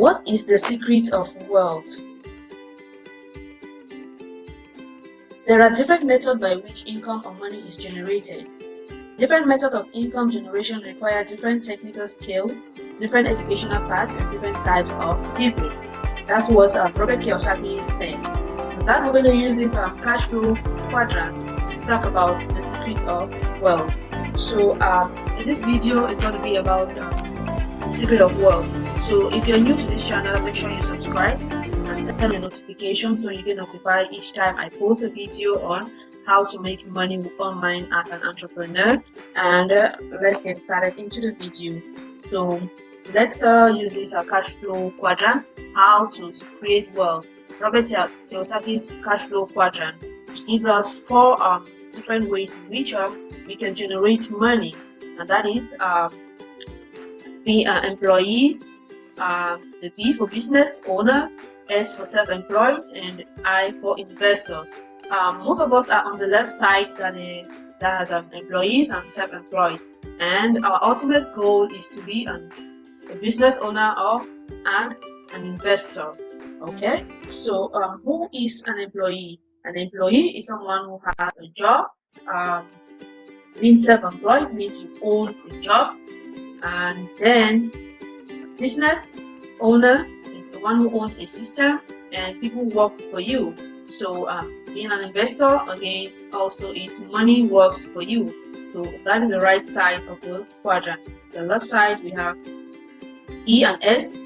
What is the secret of wealth? There are different methods by which income or money is generated. Different methods of income generation require different technical skills, different educational paths, and different types of people. That's what Robert Kiyosaki said. And that we're going to use this cash flow quadrant to talk about the secret of wealth. So this video is going to be about the secret of wealth. So if you're new to this channel, make sure you subscribe and turn on your notifications so you get notified each time I post a video on how to make money online as an entrepreneur. And let's get started into the video. So let's use this cash flow quadrant, how to create wealth. Robert Kiyosaki's cash flow quadrant gives us 4 different ways in which we can generate money, and that is employees, the B for business owner, S for self-employed, and I for investors. Most of us are on the left side that has employees and self-employed, and our ultimate goal is to be a business owner and an investor. Okay, so who is an employee? An employee is someone who has a job. Being self-employed means you own a job, and then business owner is the one who owns a system and people work for you. So being an investor again also is money works for you. So that is the right side of the quadrant. The left side we have E and S.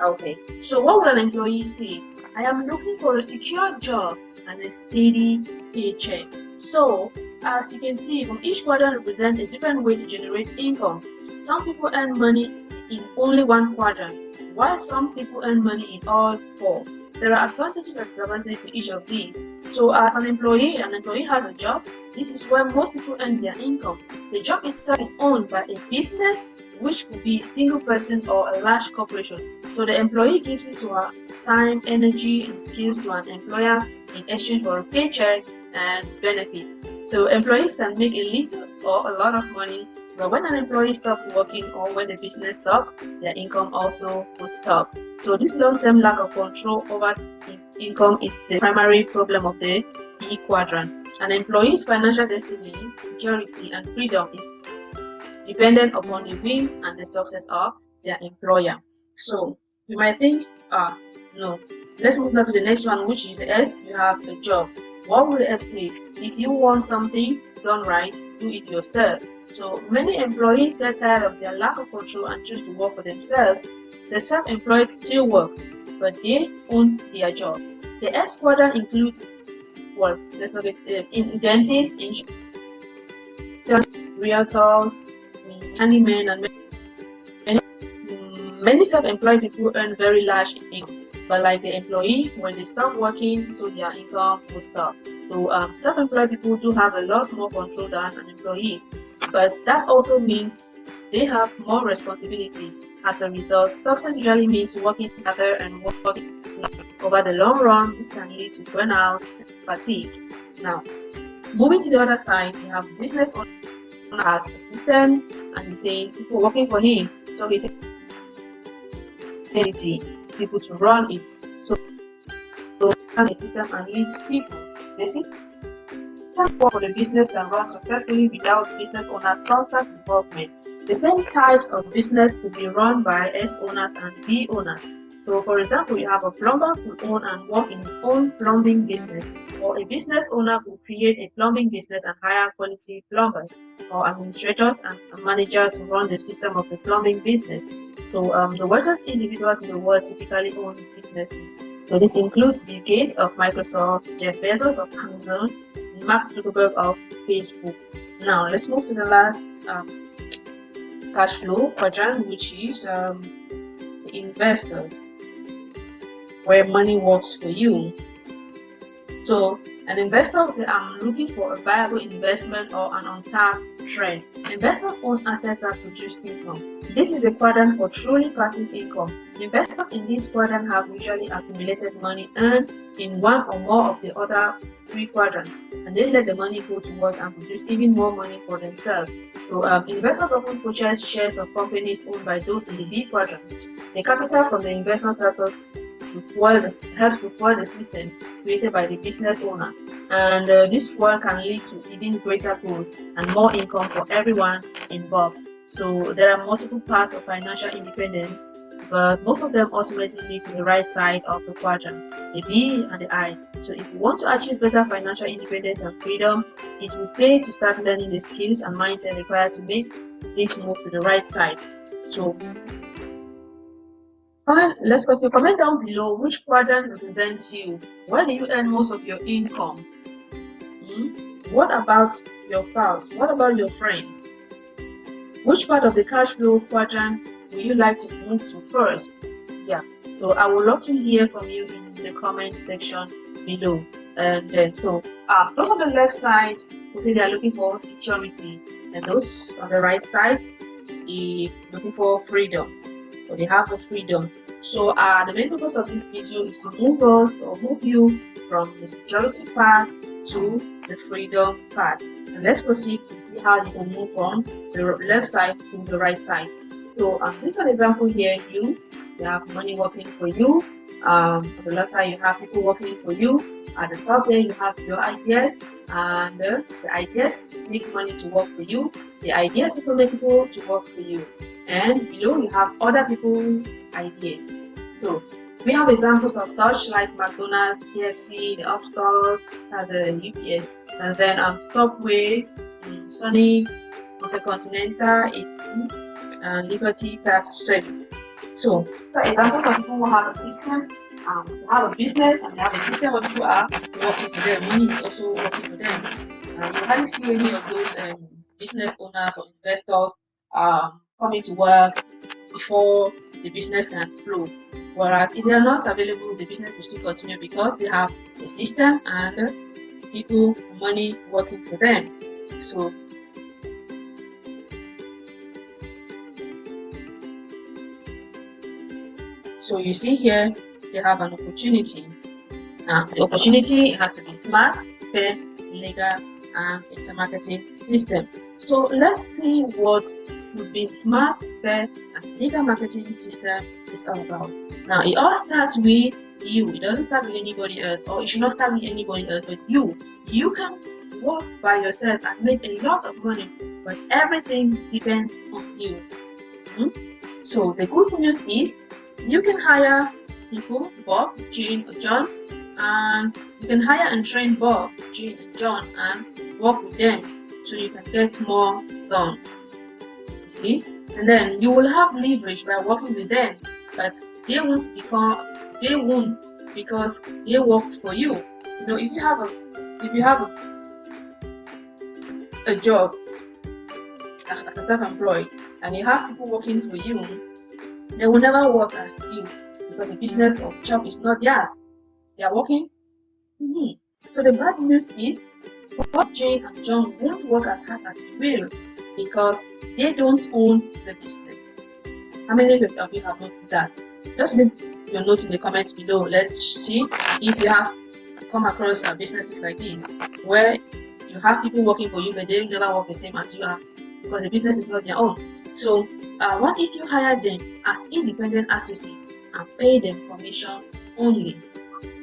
Okay, so what would an employee say? I am looking for a secure job and a steady paycheck. So as you can see, from each quadrant represents a different way to generate income. Some people earn money in only one quadrant, while some people earn money in all 4. There are advantages and disadvantages to each of these. So as an employee has a job. This is where most people earn their income. The job itself is owned by a business, which could be a single person or a large corporation. So the employee gives his or her time, energy, and skills to an employer in exchange for a paycheck and benefit. So employees can make a little or a lot of money, but when an employee stops working or when the business stops, their income also will stop. So this long-term lack of control over income is the primary problem of the E quadrant. An employee's financial destiny, security, and freedom is dependent upon the will and the success of their employer. So you might think, no. Let's move now to the next one, which is S. You have a job. What will the F say? If you want something done right, do it yourself. So many employees get tired of their lack of control and choose to work for themselves. The self-employed still work, but they own their job. The S quadrant includes, well, let's look at dentists, insurance, realtors, handymen, and many self-employed people earn very large incomes. But like the employee, when they stop working, so their income will stop. So self-employed people do have a lot more control than an employee, but that also means they have more responsibility. As a result, success usually means working harder and working over the long run. This can lead to burnout, fatigue. Now, moving to the other side, we have business owner as a system, and he's saying people working for him. So he's saying people to run it. So run a system and leads people. The system for the business can run successfully without business owners' constant involvement. The same types of business could be run by S owners and B owners. So for example, you have a plumber who own and work in his own plumbing business, or a business owner who create a plumbing business and hire quality plumbers, or administrators and a manager to run the system of the plumbing business. So the richest individuals in the world typically own businesses. So this includes Bill Gates of Microsoft, Jeff Bezos of Amazon, and Mark Zuckerberg of Facebook. Now let's move to the last cash flow quadrant, which is the investors, where money works for you. So an investor will say, I'm looking for a viable investment or an untapped trend. Investors own assets that produce income. This is a quadrant for truly passive income. Investors in this quadrant have usually accumulated money earned in one or more of the other three quadrants, and they let the money go to work and produce even more money for themselves. So investors often purchase shares of companies owned by those in the B quadrant. The capital from the investors helps to fuel the systems created by the business owner, and this fuel can lead to even greater growth and more income for everyone involved. So there are multiple parts of financial independence, but most of them ultimately lead to the right side of the quadrant, the B and the I. So if you want to achieve better financial independence and freedom, it will pay to start learning the skills and mindset required to make this move to the right side. So let's go. Comment down below which quadrant represents you. Where do you earn most of your income? What about your spouse? What about your friends? Which part of the cash flow quadrant would you like to move to first? Yeah, so I would love to hear from you in the comment section below. And then, so those on the left side will say they are looking for security, and those on the right side are looking for freedom. So they have the freedom. So the main purpose of this video is to move us or move you from the security part to the freedom part. And let's proceed to see how you can move from the left side to the right side. So this is an example here. You have money working for you. On the left side you have people working for you. At the top there you have your ideas, and the ideas make money to work for you. The ideas also make people to work for you. And below you have other people's ideas. So we have examples of such like McDonald's, KFC, the Upstart, the UPS, and then Stopway, Sonic, Intercontinental, and Liberty Tax Service. So examples of people who have a system, who have a business, and they have a system where people are working for them. Money is also working for them. You hardly see any of those business owners or investors coming to work before the business can flow. Whereas if they are not available, the business will still continue because they have a system and people, money working for them. So you see here, they have an opportunity. The opportunity has to be smart, fair, legal, and it's a marketing system. So let's see what being smart, fair, and legal marketing system is all about. Now it all starts with you. It doesn't start with anybody else, or it should not start with anybody else but you. You can work by yourself and make a lot of money, but everything depends on you. So the good news is you can hire people, Bob, Jane, or John, and you can hire and train Bob, Jane, and John and work with them so you can get more done. You see? And then you will have leverage by working with them, but they won't because they worked for you. You know, if you have a job as a self-employed and you have people working for you, they will never work as you because the business of job is not theirs. They are working. So the bad news is Bob, Jane, and John won't work as hard as you will because they don't own the business. How many of you have noticed that? Just leave your notes in the comments below. Let's see if you have come across businesses like this where you have people working for you but they never work the same as you are because the business is not their own. So what if you hire them as independent associates and pay them commissions only?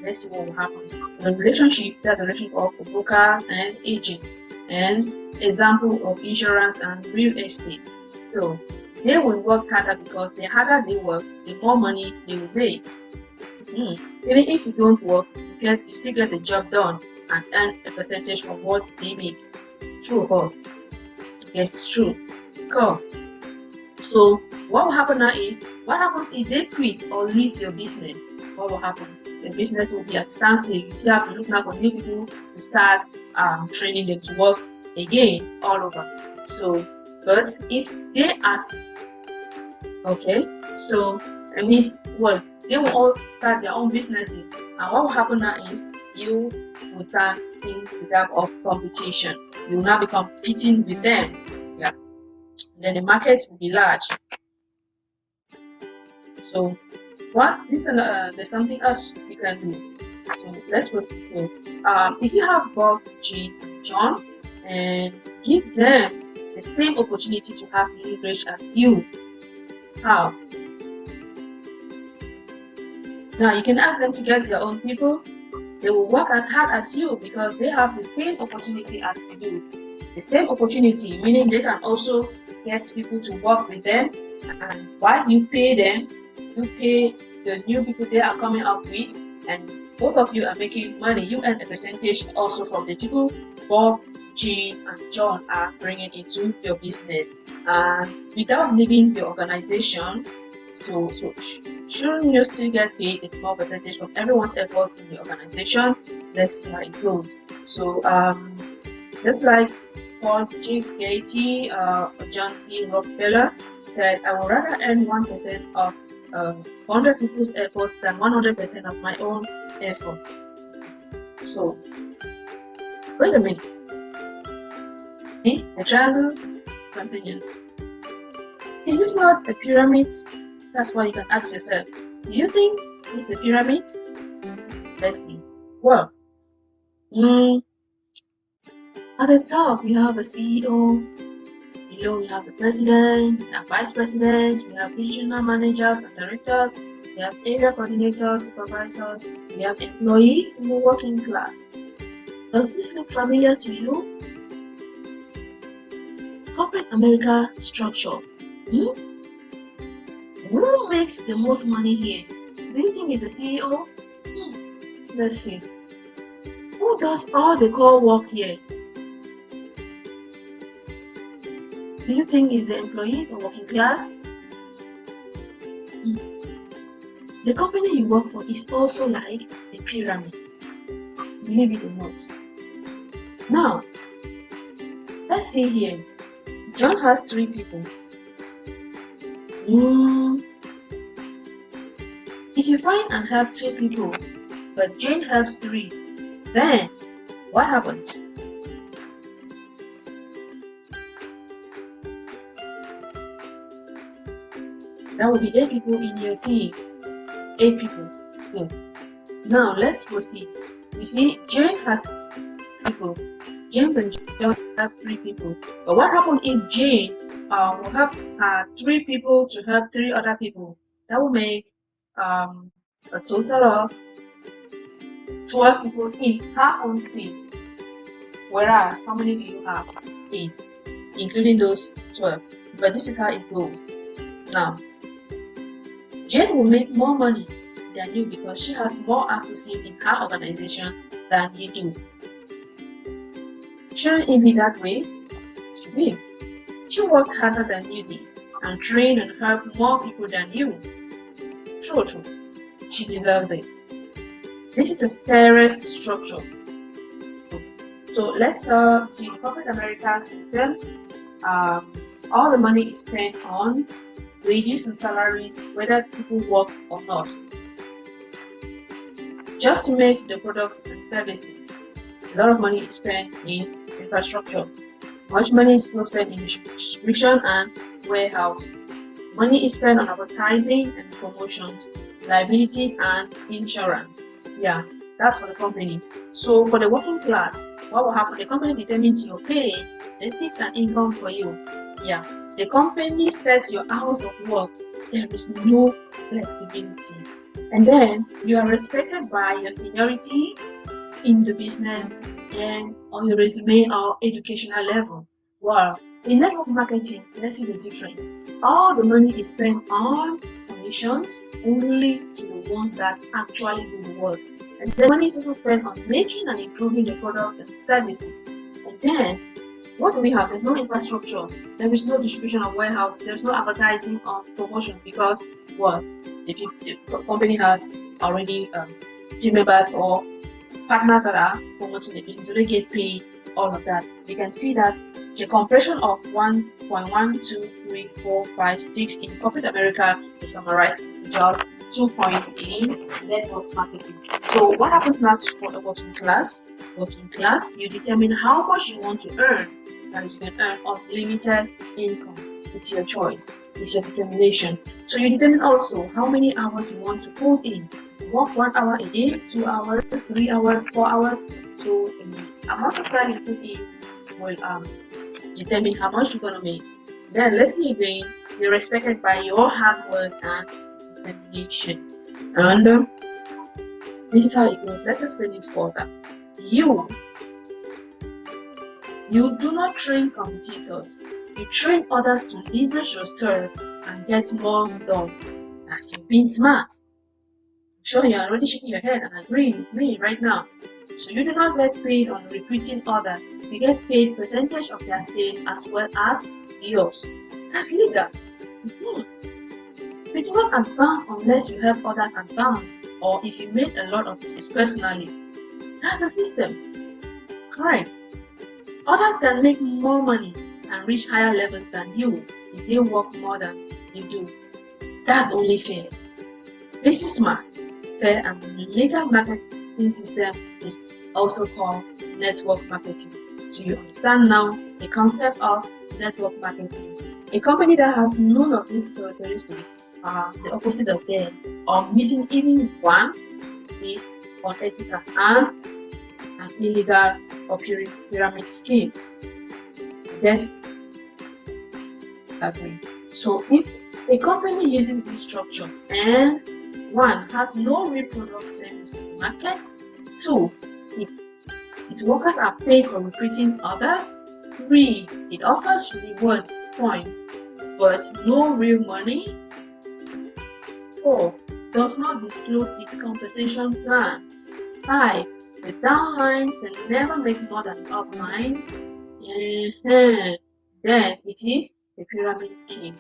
Let's see what will happen. The relationship, that's a relationship of a broker and agent, and example of insurance and real estate. So they will work harder because the harder they work, the more money they will make. Even if you don't work, you still get the job done and earn a percentage of what they make. True, of course. Yes, it's true. Cool. So what will happen now is, what happens if they quit or leave your business? What will happen? The business will be at standstill. You still have to look now for new people to start training them to work again all over. So, but if they ask, okay, so I mean, well, they will all start their own businesses. And what will happen now is you will start seeing the gap of competition. You will now be competing with them. Yeah. And then the market will be large. So there's something else you can do. So let's proceed. So if you have Bob, Jane, John, and give them the same opportunity to have leverage as you. How? Now you can ask them to get your own people. They will work as hard as you because they have the same opportunity as you do. The same opportunity, meaning they can also get people to work with them, and while you pay them, you pay the new people they are coming up with, and both of you are making money. You earn a percentage also from the people Bob, Jean, and John are bringing into your business, and without leaving your organization. So shouldn't you still get paid a small percentage from everyone's efforts in the organization? Let's see how it goes. So just like Paul G. Katie, John T. Rockefeller said, I would rather earn 1% of 100 people's efforts than 100% of my own efforts. So, wait a minute. See, the triangle continues. Is this not a pyramid? That's why you can ask yourself, do you think it's a pyramid? Let's see. Well, at the top, we have a CEO. Below, we have the president, we have vice presidents, we have regional managers and directors, we have area coordinators, supervisors, we have employees in the working class. Does this look familiar to you? Corporate America structure. Who makes the most money here? Do you think it's the CEO? Let's see. Who does all the core work here? Do you think it's the employees or working class? The company you work for is also like a pyramid. Believe it or not. Now, let's see here. John has 3 people. If you find and help 2 people, but Jane helps 3, then what happens? That will be 8 people in your team. 8 people. Good. Now let's proceed. You see, Jane has people. James and John have 3 people. But what happens if Jane will help 3 people to help 3 other people? That will make a total of 12 people in her own team. Whereas, how many do you have? 8, including those 12. But this is how it goes. Now, Jane will make more money than you because she has more associates in her organization than you do. Shouldn't it be that way? Should be. She worked harder than you did and trained and helped more people than you. True. She deserves it. This is a fairest structure. So let's see the corporate America system. All the money is spent on wages and salaries, whether people work or not, just to make the products and services. A lot of money is spent in infrastructure. Much money is not spent in distribution and warehouse. Money is spent on advertising and promotions, liabilities and insurance. Yeah, that's for the company. So for the working class, what will happen? The company determines your pay, they fix an income for you. Yeah, the company sets your hours of work. There is no flexibility. And then you are respected by your seniority in the business and on your resume or educational level. Wow. In network marketing, let's see the difference. All the money is spent on commissions only to the ones that actually do the work. And the money is also spent on making and improving the product and services. And then, what do we have? There's no infrastructure. There is no distribution of warehouse. There's no advertising or promotion because, well, the company has already team members or partners that are promoting the business, so they get paid all of that. You can see that the compression of 1.1, 2, 3, 4, 5, 6 in corporate America is summarized into just 2 points in network marketing. So what happens next for the working class? Working class, you determine how much you want to earn. That is, you can earn unlimited income. It's your choice. It's your determination. So you determine also how many hours you want to put in. You work 1 hour a day, 2 hours, 3 hours, 4 hours. So the amount of time you put in will determine how much you're gonna make. Then let's say again, you're respected by your hard work and determination. And this is how it goes. Let's explain this further. You do not train competitors. You train others to leverage yourself and get more done. As you being smart. I'm sure you're already shaking your head and agreeing with me right now. So you do not get paid on recruiting others. You get paid percentage of their sales as well as yours. That's legal. You do not advance unless you help others advance, or if you made a lot of this personally. That's the system. Correct. Others can make more money and reach higher levels than you if they work more than you do. That's only fair. This is smart, fair, and legal marketing system is also called network marketing. So you understand now the concept of network marketing. A company that has none of these characteristics, the opposite of them, or missing even one, is unethical and an illegal or pyramid scheme. Yes, agree. So if a company uses this structure and one has no real product service market, two, its workers are paid for recruiting others, three, it offers rewards points but no real money, four, does not disclose its compensation plan, five, the downlines can never make more than the uplines, then it is a pyramid scheme.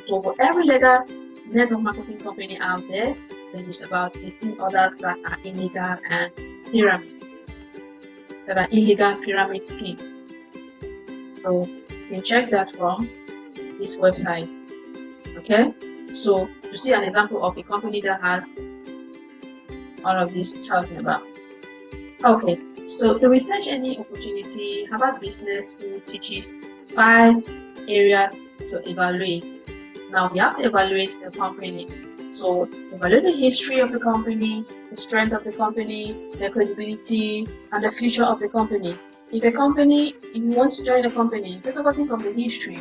So for every legal network marketing company out there, there's about 15 others that are illegal and pyramid schemes. So you can check that from this website. Okay, so to see an example of a company that has all of this talking about. Okay, so to research any opportunity, Harvard Business School teaches 5 areas to evaluate. Now we have to evaluate the company. So evaluate the history of the company, the strength of the company, the credibility, and the future of the company. If you want to join a company, first of all think of the history,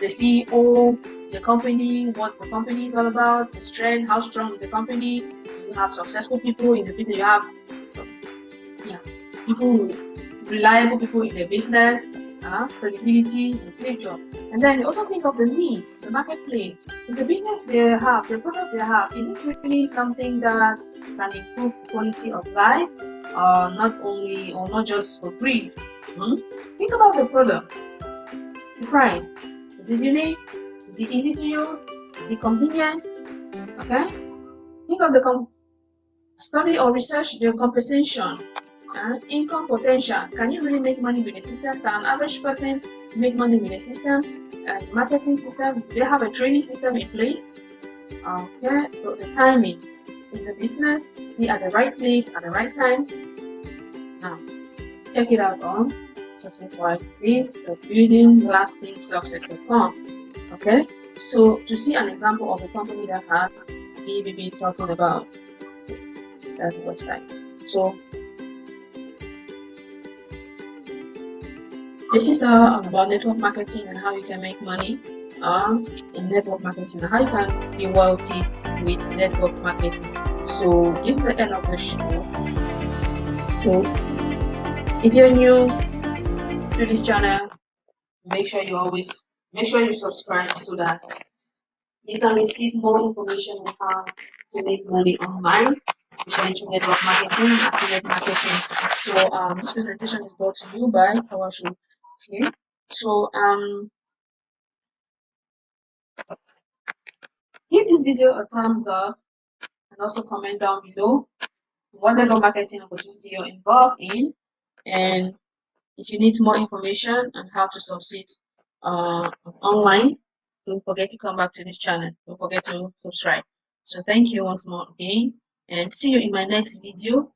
the CEO, the company, what the company is all about, the strength, how strong is the company. You have successful people in the business, you have people, reliable people in the business, credibility in the future. And then you also think of the needs, the marketplace. Is the business they have, the product they have, is it really something that can improve the quality of life, not just for greed? Think about the product, the price. Is it unique? Is it easy to use? Is it convenient? Okay. Think of the study or research the compensation. Income potential. Can you really make money with a system? Can an average person make money with a system? Marketing system? Do they have a training system in place? Okay, so the timing. Is a business be at the right place at the right time? Now, check it out on SuccessWise is the building lasting success.com. Okay, so to see an example of a company that has BBB talking about, that's the website. So this is about network marketing and how you can make money in network marketing and how you can be wealthy with network marketing. So this is the end of the show. So if you're new to this channel, make sure you subscribe so that you can receive more information on how to make money online, especially through network marketing and affiliate marketing. So this presentation is brought to you by PowerShow. Okay. So give this video a thumbs up and also comment down below whatever marketing opportunity you're involved in, and if you need more information on how to succeed online, don't forget to come back to this channel. Don't forget to subscribe. So thank you once more again, and see you in my next video.